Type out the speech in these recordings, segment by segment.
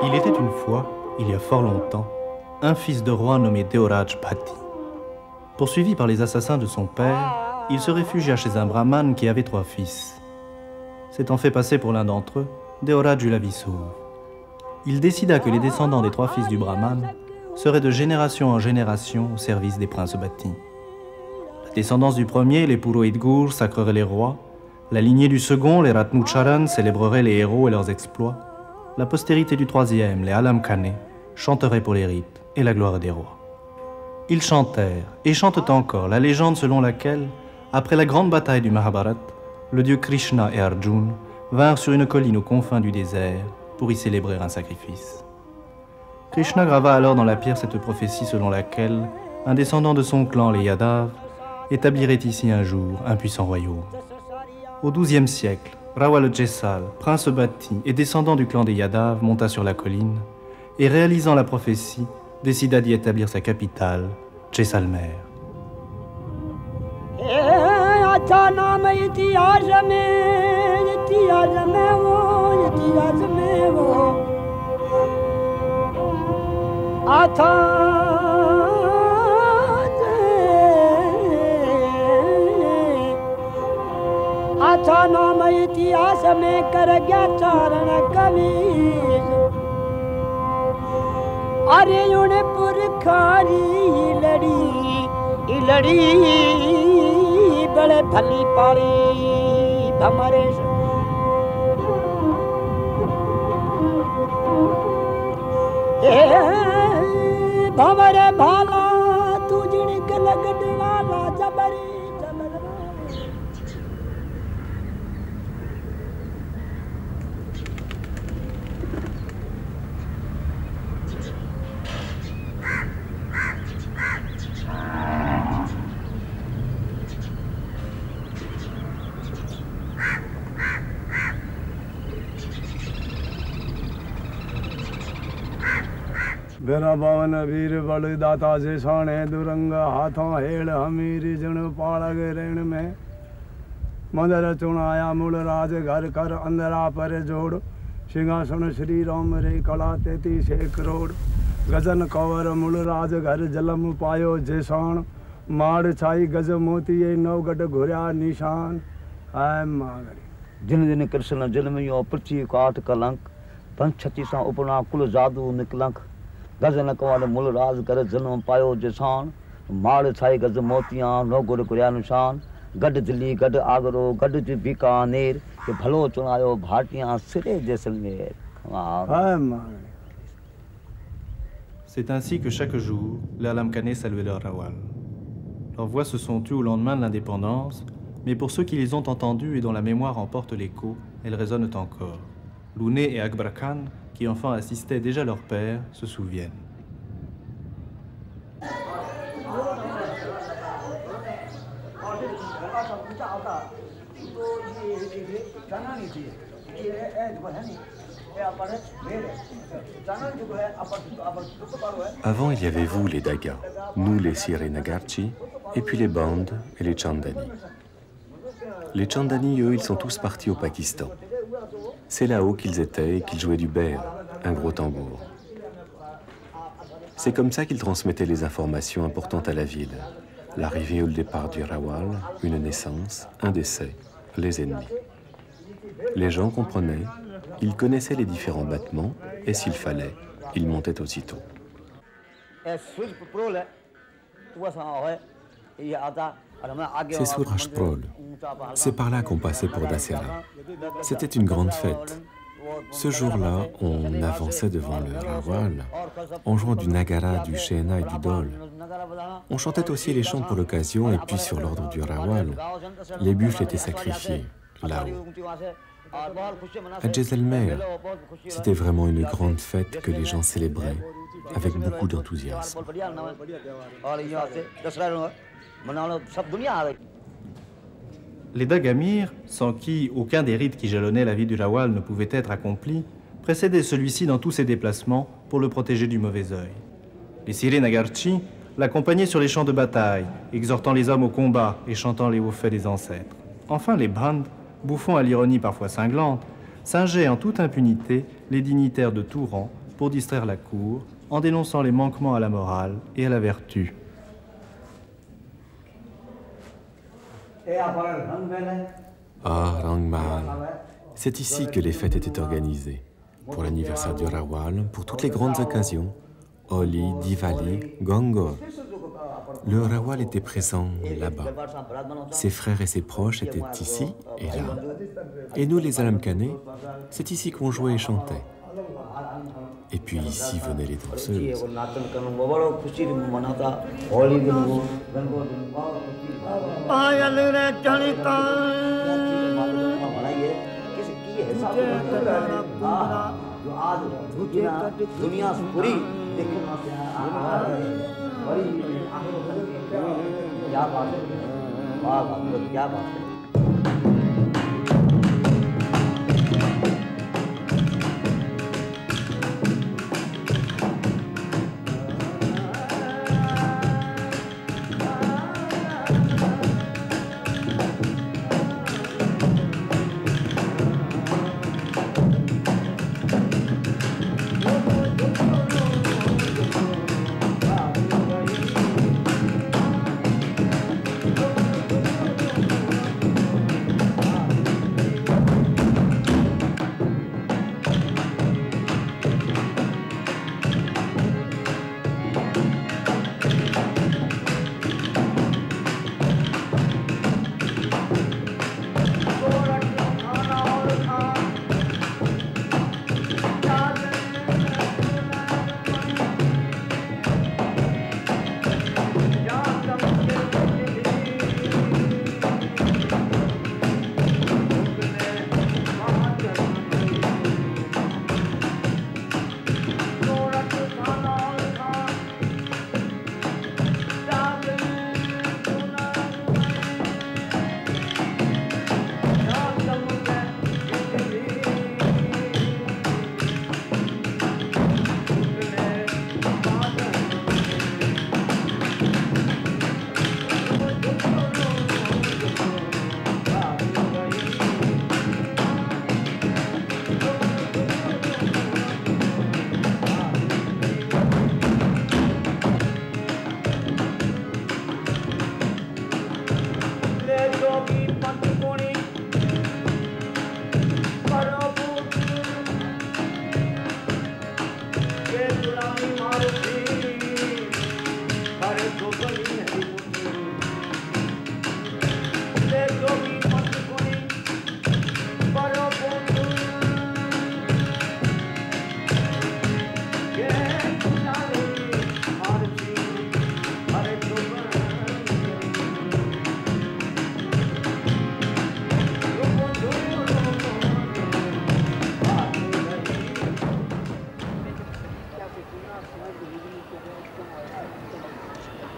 Il était une fois, il y a fort longtemps, un fils de roi nommé Deoraj Bhatti. Poursuivi par les assassins de son père, il se réfugia chez un brahmane qui avait 3 fils. S'étant fait passer pour l'un d'entre eux, Deoraj eut la vie sauve. Il décida que les descendants des 3 fils du brahmane seraient de génération en génération au service des princes Bhatti. La descendance du premier, les Purohit Gur, sacrerait les rois. La lignée du second, les Ratnucharan, célébrerait les héros et leurs exploits. La postérité du troisième, les Alam Kane, chanterait pour les rites et la gloire des rois. Ils chantèrent et chantent encore la légende selon laquelle, après la grande bataille du Mahabharat, le dieu Krishna et Arjuna vinrent sur une colline aux confins du désert pour y célébrer un sacrifice. Krishna grava alors dans la pierre cette prophétie selon laquelle un descendant de son clan, les Yadav, établirait ici un jour un puissant royaume. Au XIIe siècle, Rawal Jessal, prince Bhatti et descendant du clan des Yadav, monta sur la colline et, réalisant la prophétie, décida d'y établir sa capitale, Jaisalmer. अच्छा नाम इतिहास में कर गया चारण कबीर अरे उन्हें पुरखारी लड़ी बड़े भली पाड़ी भमरे भमरे भाला तू जिनक लगड वाला जबरी बेरा बावन वीर बल दाता से साणे दुरंग हाथों हेड़ हमीरी जन पालग ऋण में मंदर चुनाया मूल राज घर कर अंदरा पर जोड़ सिंहासन श्री राम रे कला 33 करोड़ गजन कंवर मूल राज घर जलम पायो जेसान माड़ छाई गज मोती नवगढ़ घुरिया निशान है मागरी जिन दिन कृष्ण जन्मियो पृथ्वी काट कलंक पंच छत्तीसा उपना कुल जादू निकलंक गजन कंवर मूल राज घर जन्म पायो जेसान माड़ छाई गज मोतियां नवगढ़ घुरिया निशान गढ़ दिल्ली गढ़ आगरो गढ़ बीकानेर के भलो चुनायो भाटियां सिरे Jaisalmer. C'est ainsi que chaque jour, les Alamkane saluaient leur Rawal. Leurs voix se sont tues au lendemain de l'indépendance, mais pour ceux qui les ont entendues et dont la mémoire emporte l'écho, elles résonnent encore. Louné et Akbar Khan, qui enfants assistaient déjà leur père, se souviennent. Avant, il y avait vous, les Dagas, nous, les Siré-Nagarchi, et puis les Bandes et les Chandani. Les Chandani, eux, ils sont tous partis au Pakistan. C'est là-haut qu'ils étaient et qu'ils jouaient du ber, un gros tambour. C'est comme ça qu'ils transmettaient les informations importantes à la ville. L'arrivée ou le départ du Rawal, une naissance, un décès, les ennemis. Les gens comprenaient, ils connaissaient les différents battements et s'il fallait, ils montaient aussitôt. C'est Surajprol. C'est par là qu'on passait pour Dasera. C'était une grande fête. Ce jour-là, on avançait devant le Rawal en jouant du nagara, du shena et du dol. On chantait aussi les chants pour l'occasion et puis sur l'ordre du Rawal, les buffles étaient sacrifiés là-haut. À Jaisalmer, c'était vraiment une grande fête que les gens célébraient avec beaucoup d'enthousiasme. Les Dagamir, sans qui aucun des rites qui jalonnaient la vie du Rawal ne pouvait être accompli, précédaient celui-ci dans tous ses déplacements pour le protéger du mauvais œil. Les Siré-Nagarchi l'accompagnaient sur les champs de bataille, exhortant les hommes au combat et chantant les hauts faits des ancêtres. Enfin, les Bandes, bouffons à l'ironie parfois cinglante, singeaient en toute impunité les dignitaires de tout rang pour distraire la cour en dénonçant les manquements à la morale et à la vertu. Ah, Rangmal. C'est ici que les fêtes étaient organisées. Pour l'anniversaire du Rawal, pour toutes les grandes occasions. Holi, Diwali, Gongor. Le Rawal était présent là-bas. Ses frères et ses proches étaient ici et là. Et nous, les Alamkhanais, c'est ici qu'on jouait et chantait. Et puis ici venaient les danseuses.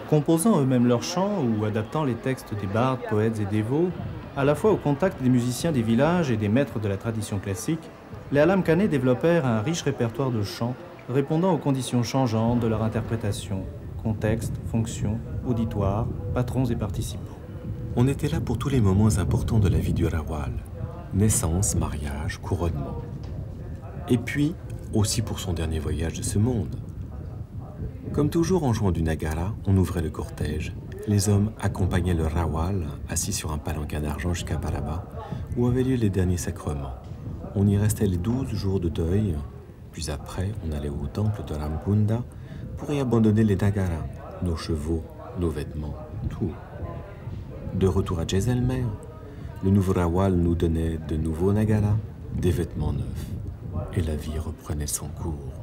Composant eux-mêmes leurs chants ou adaptant les textes des bardes, poètes et dévots, à la fois au contact des musiciens des villages et des maîtres de la tradition classique, les Alamkhanais développèrent un riche répertoire de chants répondant aux conditions changeantes de leur interprétation, contexte, fonction, auditoire, patrons et participants. On était là pour tous les moments importants de la vie du Rawal. Naissance, mariage, couronnement. Et puis, aussi pour son dernier voyage de ce monde. Comme toujours en jouant du nagara, on ouvrait le cortège. Les hommes accompagnaient le Rawal, assis sur un palanquin d'argent jusqu'à Balaba, où avaient lieu les derniers sacrements. On y restait les 12 jours de deuil, puis après, on allait au temple de Ramkunda pour y abandonner les nagaras, nos chevaux, nos vêtements, tout. De retour à Jaisalmer, le nouveau Rawal nous donnait de nouveaux nagaras, des vêtements neufs, et la vie reprenait son cours.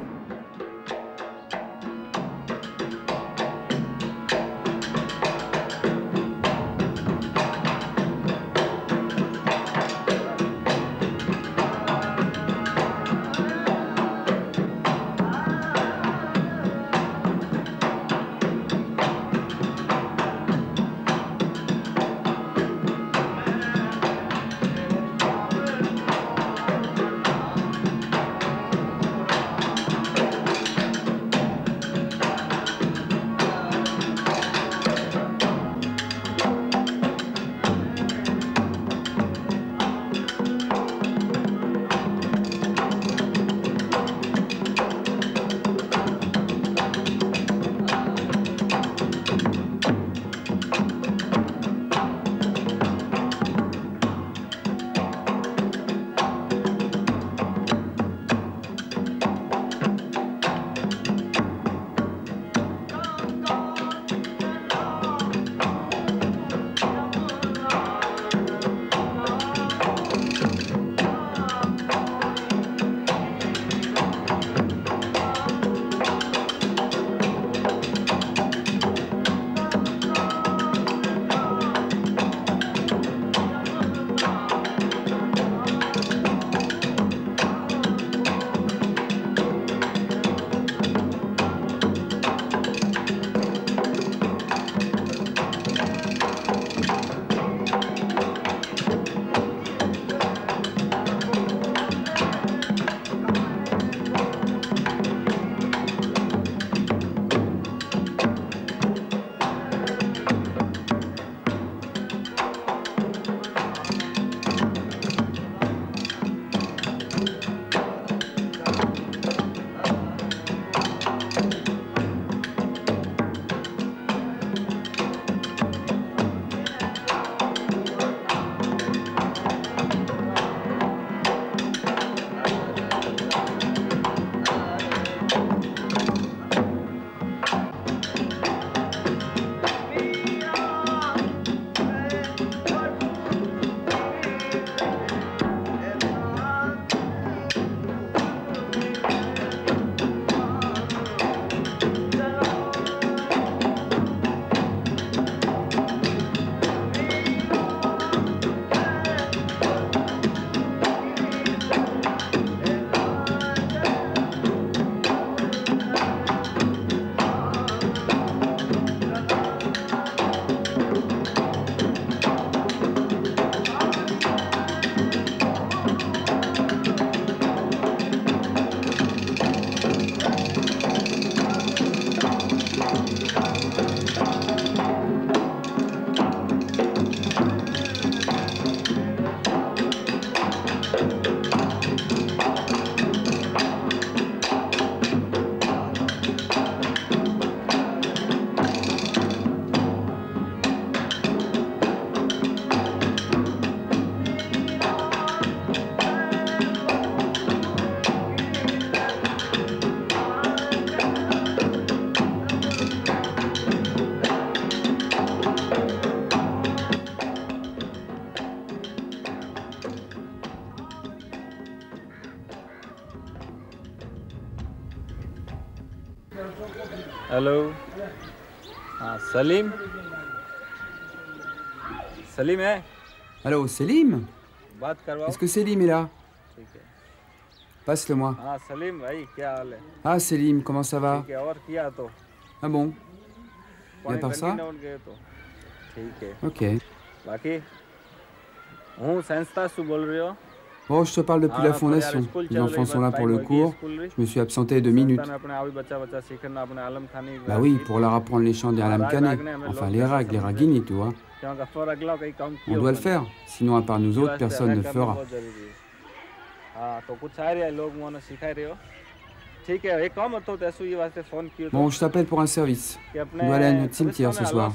Hello हाँ सलीम सलीम है Allô, Selim? बात करवाओ Est-ce que Selim est là? ठीक है Passe-le-moi. हाँ सलीम भाई क्या हाल है Ah, Selim, comment ça va? ठीक है और किया तो Ah bon? पानी part ça? टंकी डाउन गए तो ठीक है Ok. बाकी हूँ संस्था से बोल रहे हो Bon, je te parle depuis la fondation. Les enfants sont là pour le cours. Je me suis absenté 2 minutes. Bah oui, pour leur apprendre les chants des Alam Kane. Enfin, les rags, les ragini, tu vois. On doit le faire. Sinon, à part nous autres, personne ne le fera. Bon, je t'appelle pour un service. On doit aller à notre cimetière ce soir.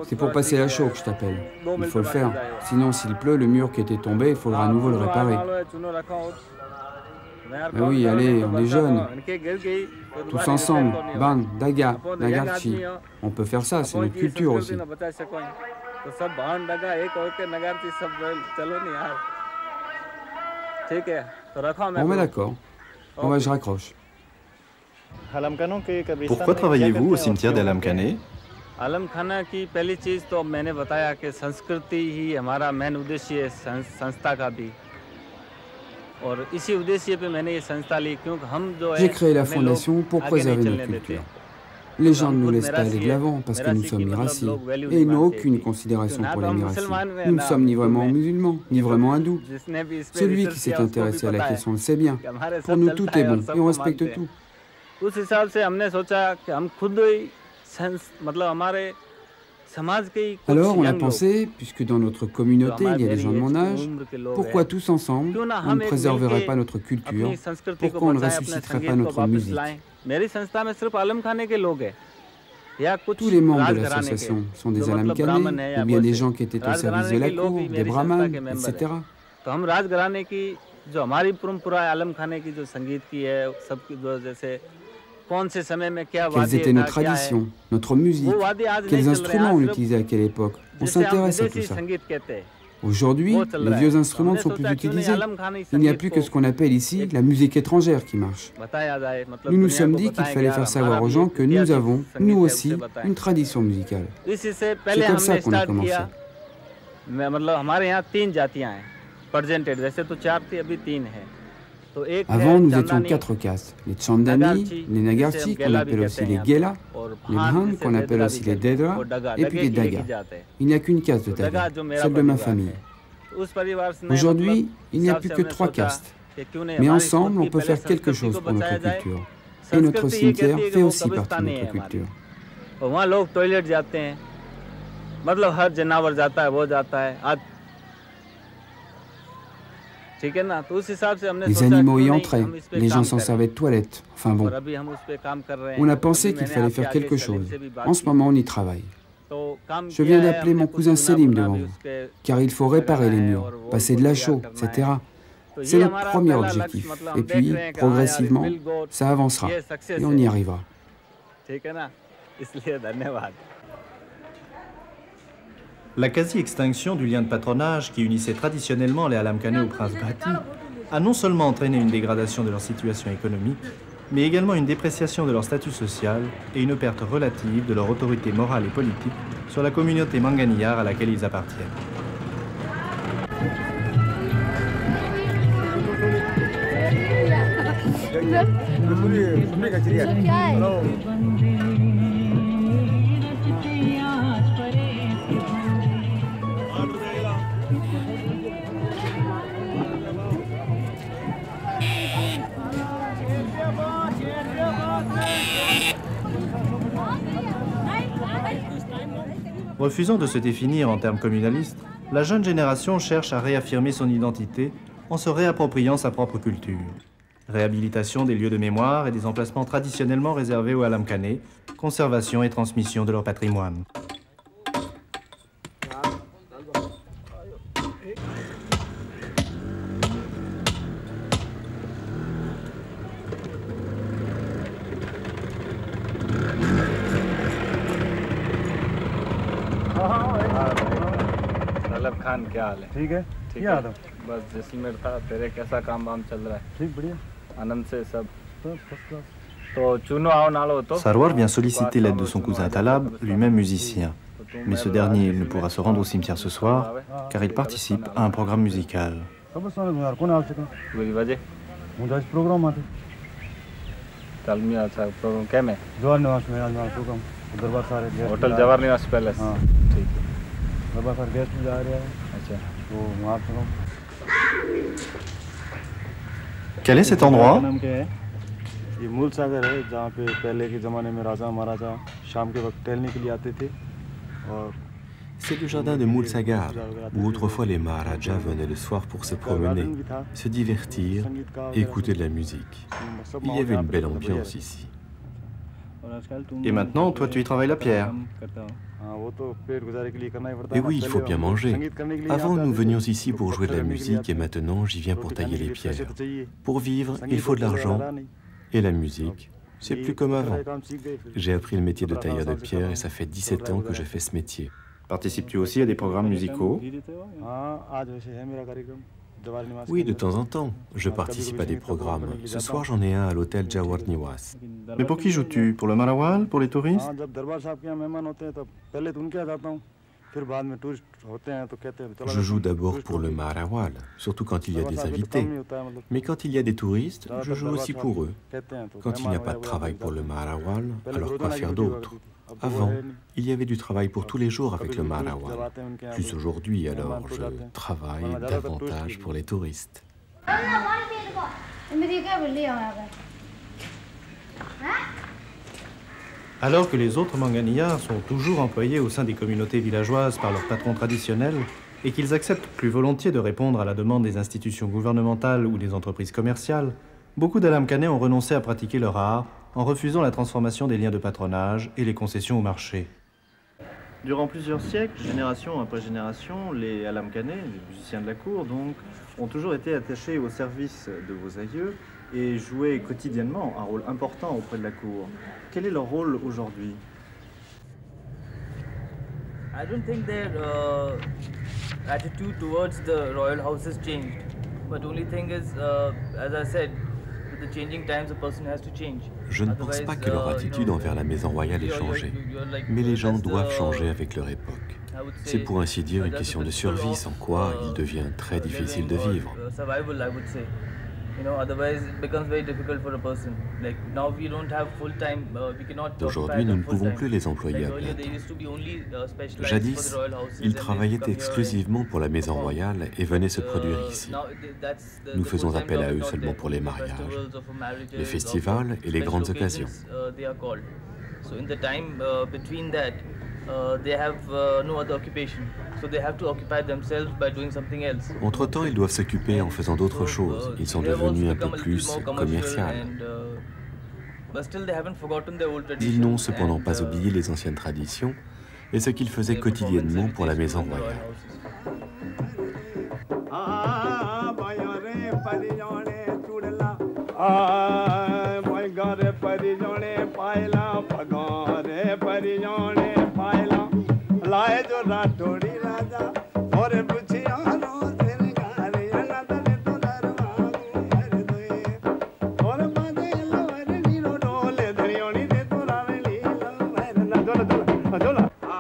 C'est pour passer la chaux que je t'appelle. Il faut le faire. Sinon, s'il pleut, le mur qui était tombé, il faudra à nouveau le réparer. Mais oui, allez, on est jeunes. Tous ensemble, Bang, Daga, Nagarchi. On peut faire ça, c'est notre culture aussi. Bon, mais d'accord. Bon, bah, je raccroche. Pourquoi travaillez-vous au cimetière d'Alam Kane? आलम खाना की पहली चीज़ तो मैंने बताया कि संस्कृति ही हमारा मेन उद्देश्य है संस्था का भी और इसी उद्देश्य पे मैंने ये संस्था ली क्योंकि हम जो है J'ai créé la fondation pour préserver notre culture. Les gens ne nous laissent pas aller de l'avant parce que nous sommes miracis et ils n'ont aucune considération pour les miracis. Nous ne sommes ni vraiment musulmans, ni vraiment hindous. Celui qui s'est intéressé à la question le sait bien. Pour nous, tout est bon et on respecte tout. उस हिसाब से हमने सोचा कि हम खुद ही मतलब हमारे समाज के ही Alors on a pensé, puisque dans notre communauté il y a des gens de mon âge, pourquoi tous ensemble on ne préserverait pas notre culture, pourquoi on ne ressusciterait pas notre musique. Tous les membres de l'association sont des Alam Kane, ou bien des gens qui étaient au service de la cour, des brahmanes, etc. तो हम राजघराने की जो हमारी परंपरा है आलम खाने की जो संगीत की है सबकी जो जैसे Quelles étaient nos traditions, notre musique, quels instruments on utilisait à quelle époque. On s'intéresse à tout ça. Aujourd'hui, les vieux instruments ne sont plus utilisés. Il n'y a plus que ce qu'on appelle ici la musique étrangère qui marche. Nous nous sommes dit qu'il fallait faire savoir aux gens que nous avons, nous aussi, une tradition musicale. C'est comme ça qu'on a commencé. Avant, nous étions 4 castes. Les Chandani, les Nagarchi, qu'on appelle aussi les Gela, les Bhan, qu'on appelle aussi les Dedra, et puis les Daga. Il n'y a qu'une caste de Daga, celle de ma famille. Aujourd'hui, il n'y a plus que 3 castes. Mais ensemble, on peut faire quelque chose pour notre culture. Et notre cimetière fait aussi partie de notre culture. Les animaux y entraient, les gens s'en servaient de toilettes. Enfin bon, on a pensé qu'il fallait faire quelque chose. En ce moment, on y travaille. Je viens d'appeler mon cousin Selim devant vous, car il faut réparer les murs, passer de la chaux, etc. C'est notre premier objectif. Et puis, progressivement, ça avancera et on y arrivera. La quasi-extinction du lien de patronage qui unissait traditionnellement les Alam Kane au prince Bhatti a non seulement entraîné une dégradation de leur situation économique, mais également une dépréciation de leur statut social et une perte relative de leur autorité morale et politique sur la communauté manganiyar à laquelle ils appartiennent. Refusant de se définir en termes communalistes, la jeune génération cherche à réaffirmer son identité en se réappropriant sa propre culture. Réhabilitation des lieux de mémoire et des emplacements traditionnellement réservés aux Alam Kane, conservation et transmission de leur patrimoine. Khan क्या हाल है? ठीक है, ठीक है। बस जैसलमेर था, तेरे कैसा काम वाम चल रहा है? ठीक, बढ़िया, आनंद से सब। First class. Sarwar vient solliciter l'aide de son cousin Talab, lui-même musicien. Mais ce dernier ne pourra se rendre au cimetière ce soir, car il participe à un programme musical. Hotel Jawahar निवास पैलेस। ठीक है। Quel est cet endroit? ये मूल सागर है, जहाँ पे पहले के ज़माने में राजा महाराजा शाम के वक्त टहलने के लिए आते थे। और c'est le jardin de Moul Sagar, où autrefois les Maharajas venaient le soir pour se promener, se divertir et écouter de la musique. Il y avait une belle ambiance ici. Et maintenant, toi, tu y travailles la pierre. Et oui, il faut bien manger. Avant, nous venions ici pour jouer de la musique et maintenant, j'y viens pour tailler les pierres. Pour vivre, il faut de l'argent. Et la musique, c'est plus comme avant. J'ai appris le métier de tailleur de pierre et ça fait 17 ans que je fais ce métier. Participes-tu aussi à des programmes musicaux? Oui, de temps en temps, je participe à des programmes. Ce soir, j'en ai un à l'hôtel Jawhar Niwas. Mais pour qui joues-tu? Pour le Marawal? Pour les touristes? Je joue d'abord pour le Maharawal, surtout quand il y a des invités. Mais quand il y a des touristes, je joue aussi pour eux. Quand il n'y a pas de travail pour le Maharawal, alors quoi faire d'autre? Avant, il y avait du travail pour tous les jours avec le Maharawal. Plus aujourd'hui, alors je travaille davantage pour les touristes. Alors que les autres manganiyas sont toujours employés au sein des communautés villageoises par leurs patrons traditionnels et qu'ils acceptent plus volontiers de répondre à la demande des institutions gouvernementales ou des entreprises commerciales, beaucoup d'Alamkanais ont renoncé à pratiquer leur art en refusant la transformation des liens de patronage et les concessions au marché. Durant plusieurs siècles, génération après génération, les Alamkanais, les musiciens de la cour donc, ont toujours été attachés au service de vos aïeux et jouaient quotidiennement un rôle important auprès de la cour. Quel est leur rôle aujourd'hui? I don't think their attitude towards the royal house has changed. But only thing is, as I said, with the changing times, a person has to change. Je ne pense pas que leur attitude envers la maison royale ait changé, mais les gens doivent changer avec leur époque. C'est pour ainsi dire une question de survie, sans quoi il devient très difficile de vivre. Aujourd'hui, nous ne pouvons plus les employer à plein temps. Jadis, ils travaillaient exclusivement pour la maison royale et venaient se produire ici. Nous faisons appel à eux seulement pour les mariages, les festivals et les grandes occasions. Entre-temps, ils doivent s'occuper en faisant d'autres choses. Ils sont devenus un peu plus commerciaux. Ils n'ont cependant pas oublié les anciennes traditions et ce qu'ils faisaient quotidiennement pour la maison royale.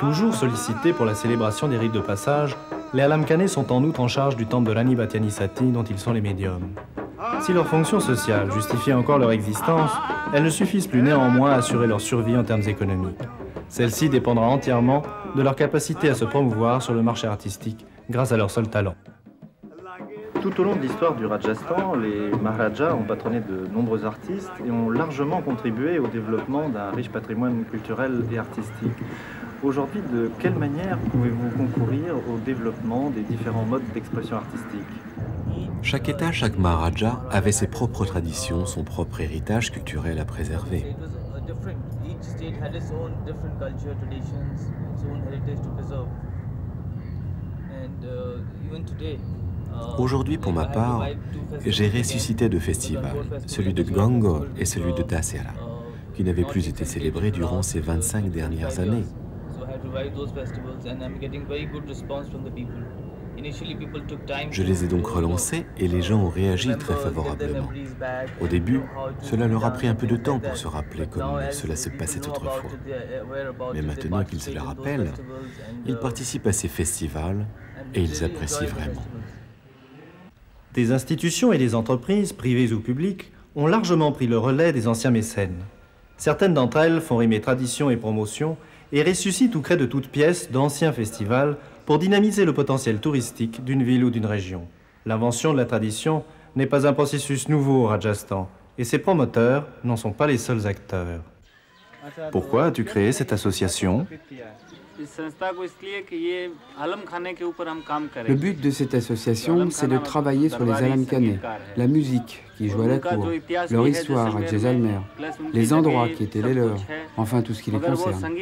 Toujours sollicités pour la célébration des rites de passage, les Alamkanais sont en outre en charge du temple de Rani Batiani Sati dont ils sont les médiums. Si leurs fonctions sociales justifient encore leur existence, elles ne suffisent plus néanmoins à assurer leur survie en termes économiques. Celle-ci dépendra entièrement de leur capacité à se promouvoir sur le marché artistique grâce à leur seul talent. Tout au long de l'histoire du Rajasthan, les Maharajas ont patronné de nombreux artistes et ont largement contribué au développement d'un riche patrimoine culturel et artistique. Aujourd'hui, de quelle manière pouvez-vous concourir au développement des différents modes d'expression artistique? Chaque État, chaque Maharaja avait ses propres traditions, son propre héritage culturel à préserver. Aujourd'hui, pour ma part, j'ai ressuscité deux festivals, celui de Gangor et celui de Dasera, qui n'avaient plus été célébrés durant ces 25 dernières années. Je les ai donc relancés et les gens ont réagi très favorablement. Au début, cela leur a pris un peu de temps pour se rappeler comme cela se passait autrefois. Mais maintenant qu'ils se le rappellent, ils participent à ces festivals et ils apprécient vraiment. Des institutions et des entreprises, privées ou publiques, ont largement pris le relais des anciens mécènes. Certaines d'entre elles font rimer tradition et promotion et ressuscitent ou créent de toutes pièces d'anciens festivals pour dynamiser le potentiel touristique d'une ville ou d'une région. L'invention de la tradition n'est pas un processus nouveau au Rajasthan, et ses promoteurs n'en sont pas les seuls acteurs. Pourquoi as-tu créé cette association ? Le but de cette association, c'est de travailler sur les alam khaneh, la musique qui joue à la cour, leur histoire à Jaisalmer, les endroits qui étaient les leurs, enfin tout ce qui les concerne.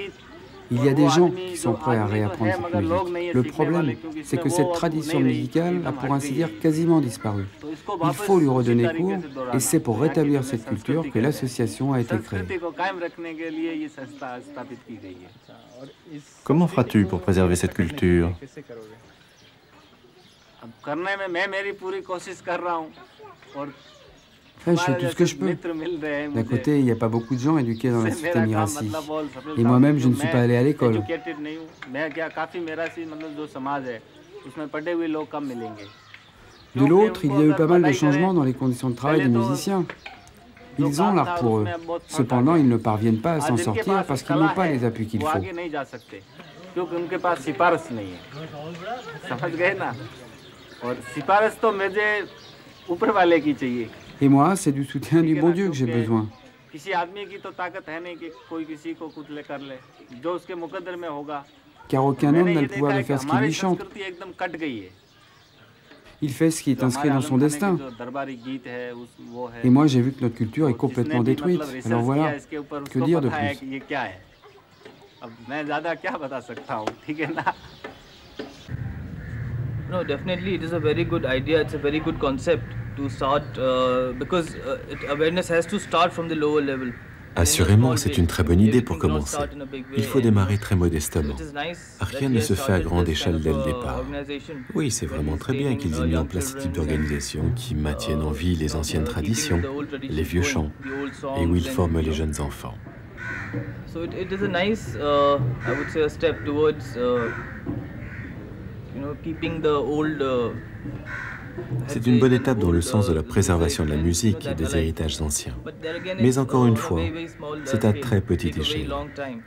Il y a des gens qui sont prêts à réapprendre cette musique. Le problème, c'est que cette tradition musicale a pour ainsi dire quasiment disparu. Il faut lui redonner cours et c'est pour rétablir cette culture que l'association a été créée. Comment feras-tu pour préserver cette culture ? Enfin, je fais tout ce que je peux. D'un côté, il n'y a pas beaucoup de gens éduqués dans la cité Mirassi. Et moi-même, je ne suis pas allé à l'école. De l'autre, il y a eu pas mal de changements dans les conditions de travail des musiciens. Ils ont l'art pour eux. Cependant, ils ne parviennent pas à s'en sortir parce qu'ils n'ont pas les appuis qu'il faut. Et moi, c'est du soutien du bon Dieu que j'ai besoin. Car aucun homme n'a le pouvoir de faire ce qu'il lui chante. Il fait ce qui est inscrit dans son destin. Et moi, j'ai vu que notre culture est complètement détruite. Alors voilà, que dire de plus ? No, definitely it is a very good idea, it's a very good concept to start because awareness has to start from the lower level. Assurément, c'est une très bonne idée pour commencer. Il faut démarrer très modestement. Rien ne se fait à grande échelle dès le départ. Oui, c'est vraiment très bien qu'ils aient mis en place ce type d'organisation qui maintiennent en vie les anciennes traditions, les vieux chants, et où ils forment les jeunes enfants. So it is a nice, I would say, a step towards keeping the old. C'est une bonne étape dans le sens de la préservation de la musique et des héritages anciens. Mais encore une fois, c'est à très petite échelle.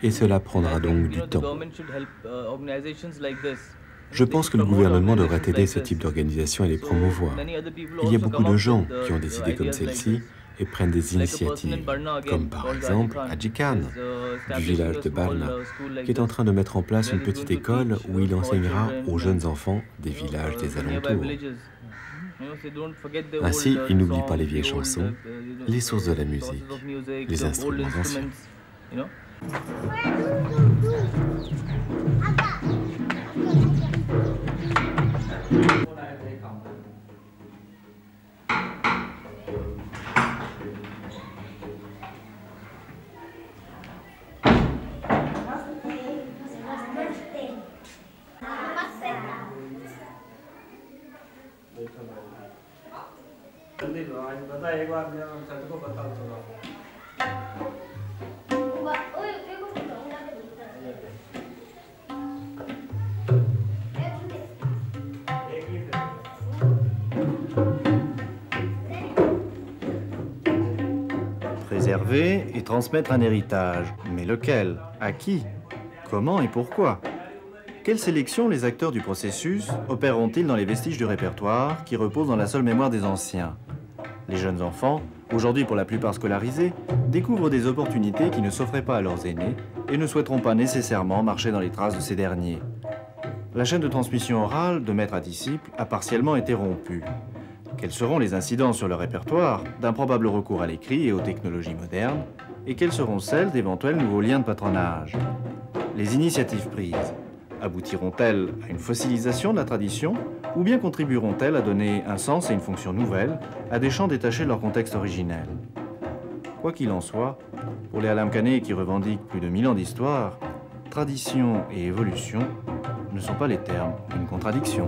Et cela prendra donc du temps. Je pense que le gouvernement devrait aider ce type d'organisation et les promouvoir. Il y a beaucoup de gens qui ont des idées comme celle-ci et prennent des initiatives, comme par exemple Haji Khan, du village de Barna, qui est en train de mettre en place une petite école où il enseignera aux jeunes enfants des villages des alentours. Ainsi, ils n'oublient pas les vieilles chansons, les sources de la musique, les instruments anciens. Préserver et transmettre un héritage. Mais lequel ? À qui ? Comment et pourquoi ? Quelle sélection les acteurs du processus opéreront-ils dans les vestiges du répertoire qui reposent dans la seule mémoire des anciens ? Les jeunes enfants, aujourd'hui pour la plupart scolarisés, découvrent des opportunités qui ne s'offraient pas à leurs aînés et ne souhaiteront pas nécessairement marcher dans les traces de ces derniers. La chaîne de transmission orale, de maître à disciple, a partiellement été rompue. Quels seront les incidences sur le répertoire d'un probable recours à l'écrit et aux technologies modernes, et quelles seront celles d'éventuels nouveaux liens de patronage ? Les initiatives prises aboutiront-elles à une fossilisation de la tradition, ou bien contribueront-elles à donner un sens et une fonction nouvelle à des chants détachés de leur contexte originel ? Quoi qu'il en soit, pour les alam khaneh qui revendiquent plus de 1000 ans d'histoire, tradition et évolution ne sont pas les termes, une contradiction.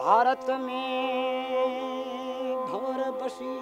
Bharat में भंवर बसी